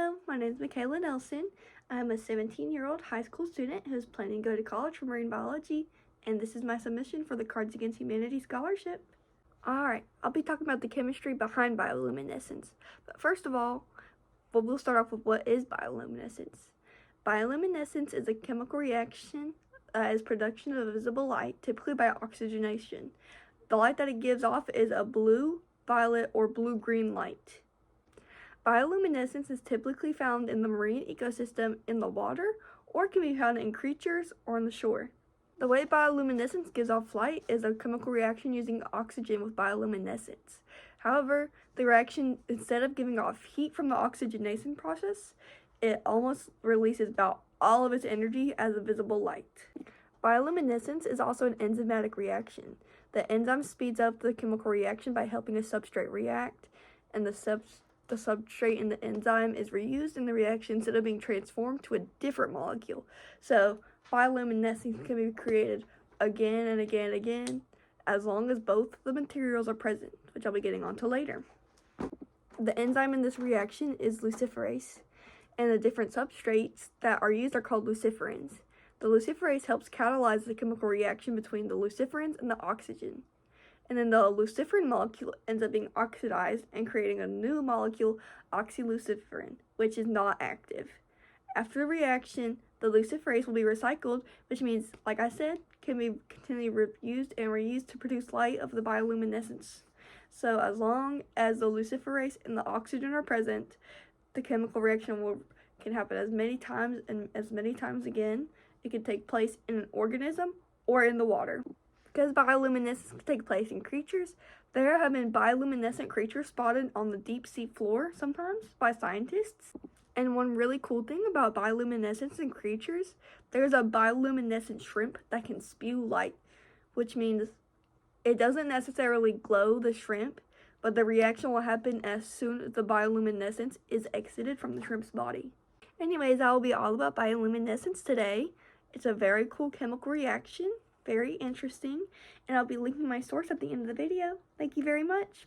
Hello, my name is Michaela Nelson. I'm a 17-year-old high school student who's planning to go to college for marine biology, and this is my submission for the Cards Against Humanity Scholarship. Alright, I'll be talking about the chemistry behind bioluminescence. But first of all, we'll start off with what is bioluminescence. Bioluminescence is a chemical reaction that is production of visible light, typically by oxygenation. The light that it gives off is a blue, violet, or blue-green light. Bioluminescence is typically found in the marine ecosystem in the water, or can be found in creatures or on the shore. The way bioluminescence gives off light is a chemical reaction using oxygen with bioluminescence. However, the reaction, instead of giving off heat from the oxygenation process, it almost releases about all of its energy as a visible light. Bioluminescence is also an enzymatic reaction. The enzyme speeds up the chemical reaction by helping a substrate react, and the substrate in the enzyme is reused in the reaction instead of being transformed to a different molecule. So bioluminescence can be created again and again and again as long as both the materials are present, which I'll be getting onto later. The enzyme in this reaction is luciferase, and the different substrates that are used are called luciferins. The luciferase helps catalyze the chemical reaction between the luciferins and the oxygen. And then the luciferin molecule ends up being oxidized and creating a new molecule, oxyluciferin, which is not active. After the reaction, the luciferase will be recycled, which means, like I said, can be continually reused and reused to produce light of the bioluminescence. So as long as the luciferase and the oxygen are present, the chemical reaction can happen as many times and as many times again. It can take place in an organism or in the water. Because bioluminescence can take place in creatures, there have been bioluminescent creatures spotted on the deep sea floor sometimes by scientists. And one really cool thing about bioluminescence in creatures, there's a bioluminescent shrimp that can spew light, which means it doesn't necessarily glow the shrimp, but the reaction will happen as soon as the bioluminescence is exited from the shrimp's body. Anyways, that will be all about bioluminescence today. It's a very cool chemical reaction. Very interesting, and I'll be linking my source at the end of the video. Thank you very much.